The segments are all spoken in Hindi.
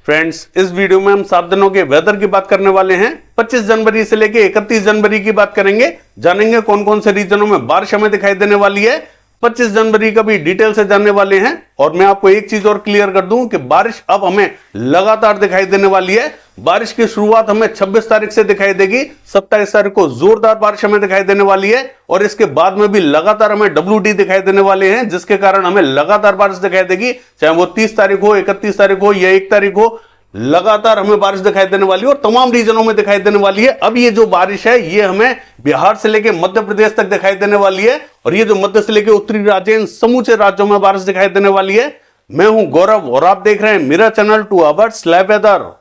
फ्रेंड्स, इस वीडियो में हम 7 दिनों के वेदर की बात करने वाले हैं। 25 जनवरी से लेके 31 जनवरी की बात करेंगे। जानेंगे कौन कौन से रीजनों में बारिश हमें दिखाई देने वाली है। 25 जनवरी का भी डिटेल से जानने वाले हैं। और मैं आपको एक चीज और क्लियर कर दूं कि बारिश अब हमें लगातार दिखाई देने वाली है। बारिश की शुरुआत हमें 26 तारीख से दिखाई देगी। 27 तारीख को जोरदार बारिश हमें दिखाई देने वाली है और इसके बाद में भी लगातार हमें WD दिखाई देने वाले हैं, जिसके कारण हमें लगातार बारिश दिखाई देगी। चाहे वो 30 तारीख हो, 31 तारीख हो या 1 तारीख हो, लगातार हमें बारिश दिखाई देने वाली है और तमाम रीजनों में दिखाई देने वाली है। अब ये जो बारिश है ये हमें बिहार से लेकर मध्य प्रदेश तक दिखाई देने वाली है और ये जो मध्य से लेकर उत्तरी राज्य, इन समूचे राज्यों में बारिश दिखाई देने वाली है। मैं हूं गौरव और आप देख रहे हैं मेरा चैनल 2 आवर्स लाइव वेदर।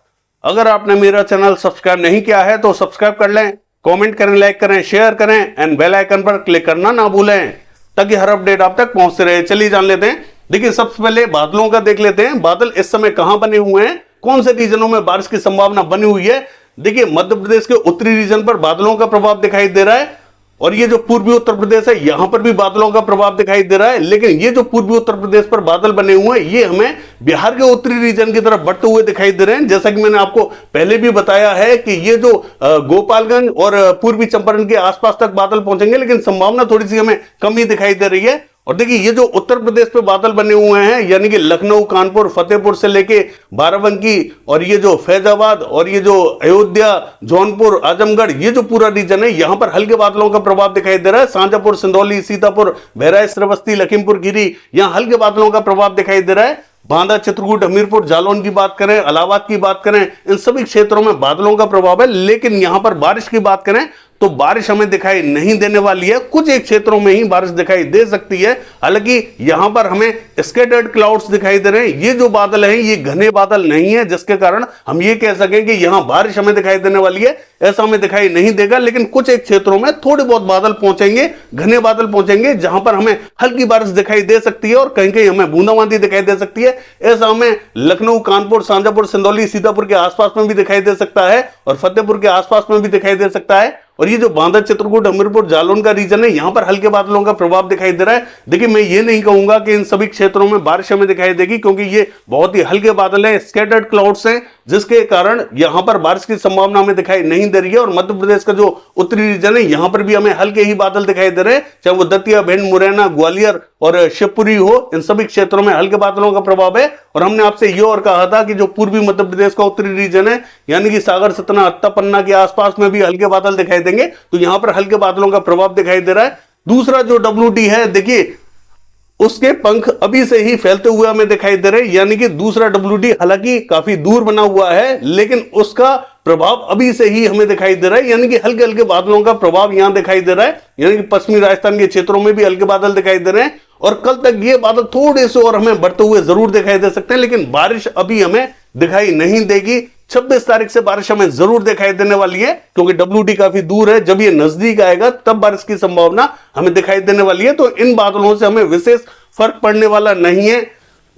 अगर आपने मेरा चैनल सब्सक्राइब नहीं किया है तो सब्सक्राइब कर लें, कमेंट करें, लाइक करें, शेयर करें एंड बेल आइकन पर क्लिक करना ना भूलें ताकि हर अपडेट आप तक पहुंचते रहे। चलिए जान लेते हैं। देखिए, सबसे पहले बादलों का देख लेते हैं। बादल इस समय कहां बने हुए हैं, कौन से रीजनों में बारिश की संभावना बनी हुई है। देखिए, मध्य प्रदेश के उत्तरी रीजन पर बादलों का प्रभाव दिखाई दे रहा है और ये जो पूर्वी उत्तर प्रदेश है यहां पर भी बादलों का प्रभाव दिखाई दे रहा है। लेकिन ये जो पूर्वी उत्तर प्रदेश पर बादल बने हुए हैं ये हमें बिहार के उत्तरी रीजन की तरफ बढ़ते हुए दिखाई दे रहे हैं। जैसा कि मैंने आपको पहले भी बताया है कि ये जो गोपालगंज और पूर्वी चंपारण के आसपास तक बादल पहुंचेंगे, लेकिन संभावना थोड़ी सी हमें कम ही दिखाई दे रही है। और देखिए, ये जो उत्तर प्रदेश पे बादल बने हुए हैं यानी कि लखनऊ, कानपुर, फतेहपुर से लेके बाराबंकी और ये जो फैजाबाद और ये जो अयोध्या, जौनपुर, आजमगढ़, ये जो पूरा रीजन है यहां पर हल्के बादलों का प्रभाव दिखाई दे रहा है। शाजापुर, सिंदौली, सीतापुर, बहराइच, श्रावस्ती, लखीमपुर खीरी, यहां हल्के बादलों का प्रभाव दिखाई दे रहा है। बांदा, चित्रकूट, हमीरपुर, जालौन की बात करें, इलाहाबाद की बात करें, इन सभी क्षेत्रों में बादलों का प्रभाव है। लेकिन यहां पर बारिश की बात करें तो बारिश हमें दिखाई नहीं देने वाली है। कुछ एक क्षेत्रों में ही बारिश दिखाई दे सकती है। हालांकि यहां पर हमें स्कैटर्ड क्लाउड्स दिखाई दे रहे हैं। ये जो बादल हैं ये घने बादल नहीं है, जिसके कारण हम ये कह सकें कि यहां बारिश हमें दिखाई देने वाली है, ऐसा हमें दिखाई नहीं देगा। लेकिन कुछ एक क्षेत्रों में थोड़े बहुत बादल पहुंचेंगे, घने बादल पहुंचेंगे, जहां पर हमें हल्की बारिश दिखाई दे सकती है और कहीं कहीं हमें बूंदाबांदी दिखाई दे सकती है। ऐसा हमें लखनऊ, कानपुर, शाजापुर, सिंदौली, सीतापुर के आसपास में भी दिखाई दे सकता है और फतेहपुर के आसपास में भी दिखाई दे सकता है। और ये जो बांदा, चित्रकूट, हमीरपुर, जालौन का रीजन है यहां पर हल्के बादलों का प्रभाव दिखाई दे रहा है। देखिए, मैं ये नहीं कहूंगा कि इन सभी क्षेत्रों में बारिश हमें दिखाई देगी, क्योंकि ये बहुत ही हल्के बादल हैं, स्कैटर्ड क्लाउड्स हैं, जिसके कारण यहां पर बारिश की संभावना हमें दिखाई नहीं दे रही है। और मध्य प्रदेश का जो उत्तरी रीजन है यहां पर भी हमें हल्के ही बादल दिखाई दे रहे हैं, चाहे वो दतिया, भिंड, मुरैना, ग्वालियर और शिवपुरी हो, इन सभी क्षेत्रों में हल्के बादलों का प्रभाव है। और हमने आपसे ये और कहा था कि जो पूर्वी मध्य प्रदेश का उत्तरी रीजन है यानी कि सागर, सतना, अत्ता, पन्ना के आसपास में भी हल्के बादल दिखाई देंगे, तो यहां पर हल्के बादलों का प्रभाव दिखाई दे रहा है। दूसरा जो WD है, देखिए उसके पंख अभी से ही फैलते हुए हमें दिखाई दे रहे हैं। यानी कि दूसरा WD हालांकि काफी दूर बना हुआ है, लेकिन उसका प्रभाव अभी से ही हमें दिखाई दे रहा है। यानी कि हल्के हल्के बादलों का प्रभाव यहां दिखाई दे रहा है। यानी कि पश्चिमी राजस्थान के क्षेत्रों में भी हल्के बादल दिखाई दे रहे हैं और कल तक ये बादल थोड़े से और हमें बढ़ते हुए जरूर दिखाई दे सकते हैं, लेकिन बारिश अभी हमें दिखाई नहीं देगी। 26 तारीख से बारिश हमें जरूर दिखाई देने वाली है, क्योंकि WD काफी दूर है। जब ये नजदीक आएगा तब बारिश की संभावना हमें दिखाई देने वाली है। तो इन बादलों से हमें विशेष फर्क पड़ने वाला नहीं है।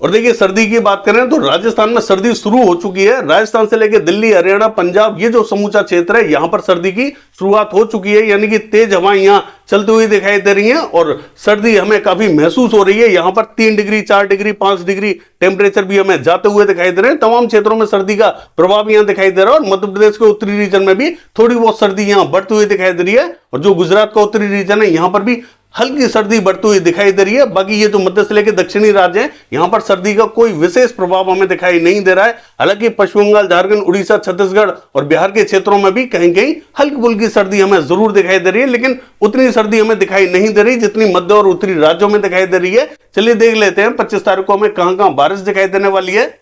और देखिए, सर्दी की बात करें तो राजस्थान में सर्दी शुरू हो चुकी है। राजस्थान से लेकर दिल्ली, हरियाणा, पंजाब, ये जो समूचा क्षेत्र है यहां पर सर्दी की शुरुआत हो चुकी है। यानी कि तेज हवाएं यहां चलती हुई दिखाई दे रही हैं और सर्दी हमें काफी महसूस हो रही है। यहां पर 3 डिग्री, 4 डिग्री, 5 डिग्री टेम्परेचर भी हमें जाते हुए दिखाई दे रहे हैं। तमाम क्षेत्रों में सर्दी का प्रभाव यहां दिखाई दे रहा है और मध्य प्रदेश के उत्तरी रीजन में भी थोड़ी बहुत सर्दी यहां बढ़ती हुई दिखाई दे रही है। और जो गुजरात का उत्तरी रीजन है यहां पर भी हल्की सर्दी बढ़ती हुई दिखाई दे रही है। बाकी ये जो मध्य से लेकर दक्षिणी राज्य है यहां पर सर्दी का कोई विशेष प्रभाव हमें दिखाई नहीं दे रहा है। हालांकि पश्चिम बंगाल, झारखंड, उड़ीसा, छत्तीसगढ़ और बिहार के क्षेत्रों में भी कहीं कहीं हल्की फुल्की सर्दी हमें जरूर दिखाई दे रही है, लेकिन उतनी सर्दी हमें दिखाई नहीं दे रही जितनी मध्य और उत्तरी राज्यों में दिखाई दे रही है। चलिए देख लेते हैं 25 तारीख को हमें कहां कहां बारिश दिखाई देने वाली है।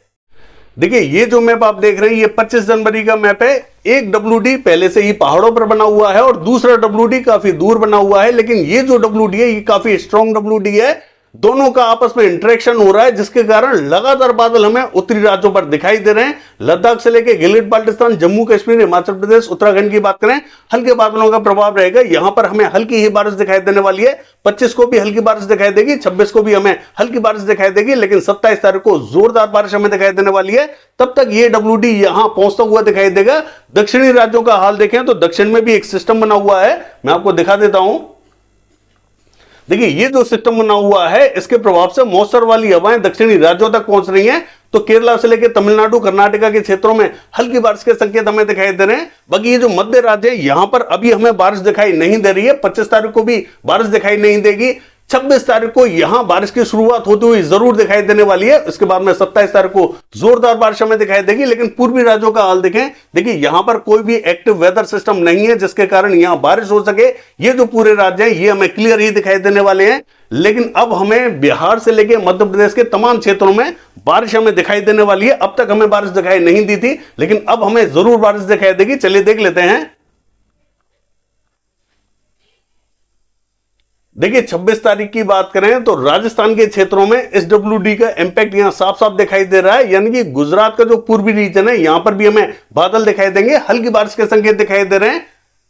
देखिए, ये जो मैप आप देख रहे हैं ये 25 जनवरी का मैप है। एक WD पहले से ही पहाड़ों पर बना हुआ है और दूसरा WD काफी दूर बना हुआ है, लेकिन ये जो WD है ये काफी स्ट्रॉन्ग WD है। दोनों का आपस में इंटरेक्शन हो रहा है, जिसके कारण लगातार बादल हमें उत्तरी राज्यों पर दिखाई दे रहे हैं। लद्दाख से लेकर गिलगित बाल्टिस्तान, जम्मू कश्मीर, हिमाचल प्रदेश, उत्तराखंड की बात करें, हल्के बादलों का प्रभाव रहेगा। यहां पर हमें हल्की ही बारिश दिखाई देने वाली है। 25 को भी हल्की बारिश दिखाई देगी, 26 को भी हमें हल्की बारिश दिखाई देगी, लेकिन 27 तारीख को जोरदार बारिश हमें दिखाई देने वाली है। तब तक ये WD यहां पहुंचता हुआ दिखाई देगा। दक्षिणी राज्यों का हाल देखें तो दक्षिण में भी एक सिस्टम बना हुआ है, मैं आपको दिखा देता हूं। देखिए ये जो सिस्टम बना हुआ है इसके प्रभाव से मौसर वाली हवाएं दक्षिणी राज्यों तक पहुंच रही हैं। तो केरला से लेकर तमिलनाडु कर्नाटका के क्षेत्रों में हल्की बारिश के संकेत हमें दिखाई दे रहे हैं। बाकी ये जो मध्य राज्य है यहां पर अभी हमें बारिश दिखाई नहीं दे रही है। 25 तारीख को भी बारिश दिखाई नहीं देगी। 26 तारीख को यहां बारिश की शुरुआत होती हुई जरूर दिखाई देने वाली है। इसके बाद में 27 तारीख को जोरदार बारिश हमें दिखाई देगी। लेकिन पूर्वी राज्यों का हाल देखें, देखिए यहां पर कोई भी एक्टिव वेदर सिस्टम नहीं है जिसके कारण यहां बारिश हो सके। ये जो पूरे राज्य हैं ये हमें क्लियर ही दिखाई देने वाले हैं। लेकिन अब हमें बिहार से लेकर मध्य प्रदेश के तमाम क्षेत्रों में बारिश हमें दिखाई देने वाली है। अब तक हमें बारिश दिखाई नहीं दी थी, लेकिन अब हमें जरूर बारिश दिखाई देगी। चलिए देख लेते हैं। देखिए 26 तारीख की बात करें तो राजस्थान के क्षेत्रों में एसडब्ल्यूडी का इंपैक्ट यहां साफ साफ दिखाई दे रहा है। यानी कि गुजरात का जो पूर्वी रीजन है यहां पर भी हमें बादल दिखाई देंगे, हल्की बारिश के संकेत दिखाई दे रहे हैं।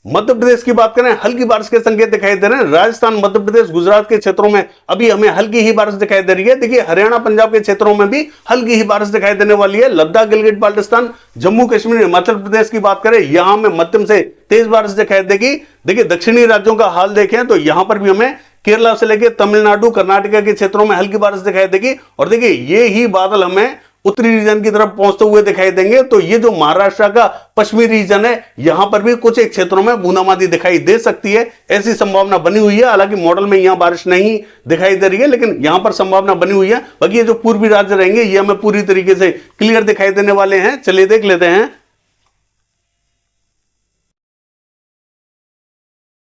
मध्य प्रदेश की बात करें, हल्की बारिश के संकेत दिखाई दे रहे हैं। राजस्थान, मध्य प्रदेश, गुजरात के क्षेत्रों में अभी हमें हल्की ही बारिश दिखाई दे रही है। देखिए हरियाणा, पंजाब के क्षेत्रों में भी हल्की ही बारिश दिखाई देने वाली है। लद्दाख, गिलगित बाल्टिस्तान, जम्मू कश्मीर, हिमाचल प्रदेश की बात करें, यहां में मध्यम से तेज बारिश दिखाई देगी। देखिए दक्षिणी राज्यों का हाल देखें तो यहां पर भी हमें केरला से लेकर तमिलनाडु, कर्नाटका के क्षेत्रों में हल्की बारिश दिखाई देगी। और देखिए ये ही बादल हमें उत्तरी रीजन की तरफ पहुंचते हुए दिखाई देंगे। तो ये जो महाराष्ट्र का पश्चिमी रीजन है यहां पर भी कुछ एक क्षेत्रों में बूंदाबांदी दिखाई दे सकती है, ऐसी संभावना बनी हुई है। हालांकि मॉडल में यहां बारिश नहीं दिखाई दे रही है, लेकिन यहां पर संभावना बनी हुई है। बाकी ये जो पूर्वी राज्य रहेंगे ये हमें पूरी तरीके से क्लियर दिखाई देने वाले हैं। चलिए देख लेते हैं।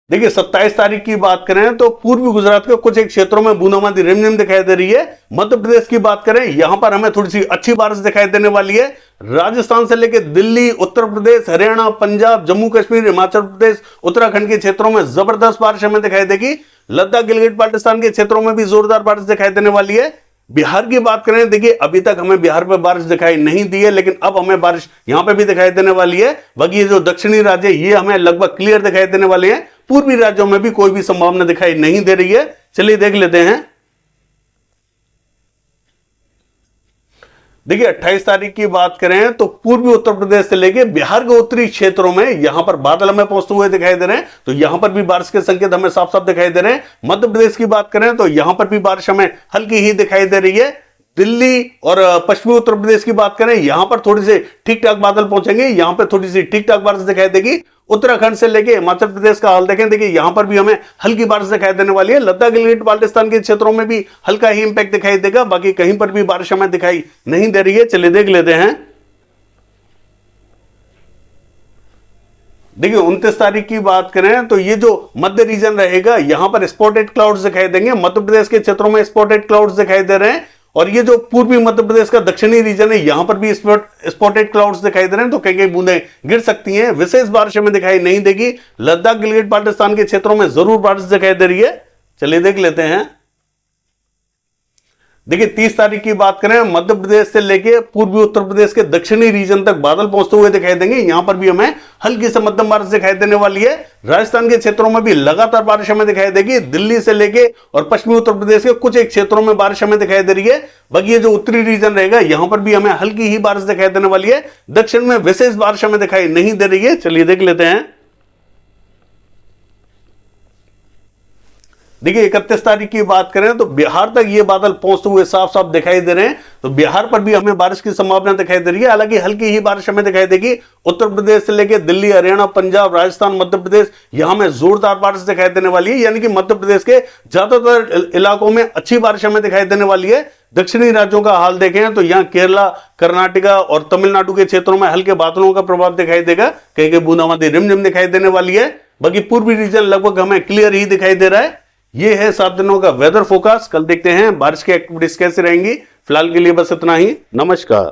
देखिए 27 तारीख की बात करें तो पूर्वी गुजरात के कुछ एक क्षेत्रों में बूंदाबांदी रिमझिम दिखाई दे रही है। मध्य प्रदेश की बात करें यहां पर हमें थोड़ी सी अच्छी बारिश दिखाई देने वाली है। राजस्थान से लेकर दिल्ली, उत्तर प्रदेश, हरियाणा, पंजाब, जम्मू कश्मीर, हिमाचल प्रदेश, उत्तराखंड के क्षेत्रों में जबरदस्त बारिश हमें दिखाई देगी। लद्दाख, गिलगित बाल्टिस्तान के क्षेत्रों में भी जोरदार बारिश दिखाई देने वाली है। बिहार की बात करें, देखिए अभी तक हमें बिहार में बारिश दिखाई नहीं दी है, लेकिन अब हमें बारिश यहां पे भी दिखाई देने वाली है। बाकी ये जो दक्षिणी राज्य ये हमें लगभग क्लियर दिखाई देने वाले हैं। पूर्वी राज्यों में भी कोई भी संभावना दिखाई नहीं दे रही है। चलिए देख लेते हैं। देखिए 28 तारीख की बात करें तो पूर्वी उत्तर प्रदेश से लेकर बिहार के उत्तरी क्षेत्रों में यहां पर बादल हमें पहुंचते हुए दिखाई दे रहे हैं। तो यहां पर भी बारिश के संकेत हमें साफ साफ दिखाई दे रहे हैं। मध्य प्रदेश की बात करें तो यहां पर भी बारिश हमें हल्की ही दिखाई दे रही है। दिल्ली और पश्चिमी उत्तर प्रदेश की बात करें यहां पर थोड़ी से ठीक ठाक बादल पहुंचेंगे, यहां पर थोड़ी सी ठीक ठाक बारिश दिखाई देगी। उत्तराखंड से लेके हिमाचल प्रदेश का हाल देखें, देखिए यहां पर भी हमें हल्की बारिश दिखाई देने वाली है। लद्दाख, गिलगित बाल्टिस्तान के क्षेत्रों में भी हल्का ही इंपैक्ट दिखाई देगा। बाकी कहीं पर भी बारिश हमें दिखाई नहीं दे रही है। चलिए देख लेते हैं। देखिए 29 तारीख की बात करें तो ये जो मध्य रीजन रहेगा यहां पर स्पॉटेड क्लाउड्स दिखाई देंगे। मध्य प्रदेश के क्षेत्रों में स्पॉटेड क्लाउड्स दिखाई दे रहे हैं। और ये जो पूर्वी मध्य प्रदेश का दक्षिणी रीजन है यहां पर भी स्पॉटेड क्लाउड्स दिखाई दे रहे हैं। तो कई कई बूंदें गिर सकती हैं। विशेष बारिश हमें दिखाई नहीं देगी। लद्दाख, गिलगित बाल्टिस्तान के क्षेत्रों में जरूर बारिश दिखाई दे रही है। चलिए देख लेते हैं। देखिए 30 तारीख की बात करें, मध्य प्रदेश से लेके पूर्वी उत्तर प्रदेश के दक्षिणी रीजन तक बादल पहुंचते हुए दिखाई देंगे। यहां पर भी हमें हल्की से मध्यम बारिश दिखाई देने वाली है। राजस्थान के क्षेत्रों में भी लगातार बारिश हमें दिखाई देगी। दिल्ली से लेके और पश्चिमी उत्तर प्रदेश के कुछ एक क्षेत्रों में बारिश हमें दिखाई दे रही है। बाकी ये जो उत्तरी रीजन रहेगा यहां पर भी हमें हल्की ही बारिश दिखाई देने वाली है। दक्षिण में विशेष बारिश हमें दिखाई नहीं दे रही है। चलिए देख लेते हैं। देखिए 31 तारीख की बात करें तो बिहार तक ये बादल पहुंचते हुए साफ साफ दिखाई दे रहे हैं। तो बिहार पर भी हमें बारिश की संभावना दिखाई दे रही है। हालांकि हल्की ही बारिश हमें दिखाई देगी। उत्तर प्रदेश से लेकर दिल्ली, हरियाणा, पंजाब, राजस्थान, मध्य प्रदेश यहां में जोरदार बारिश दिखाई देने वाली है। यानी कि मध्य प्रदेश के ज्यादातर इलाकों में अच्छी बारिश हमें दिखाई देने वाली है। दक्षिणी राज्यों का हाल देखें तो यहां केरला, कर्नाटका और तमिलनाडु के क्षेत्रों में हल्के बादलों का प्रभाव दिखाई देगा। कहीं कहीं बूंदाबांदी रिमझिम दिखाई देने वाली है। बाकी पूर्वी रीजन लगभग हमें क्लियर ही दिखाई दे रहा है। ये है 7 दिनों का वेदर फोरकास्ट। कल देखते हैं बारिश की एक्टिविटीज कैसे रहेंगी। फिलहाल के लिए बस इतना ही। नमस्कार।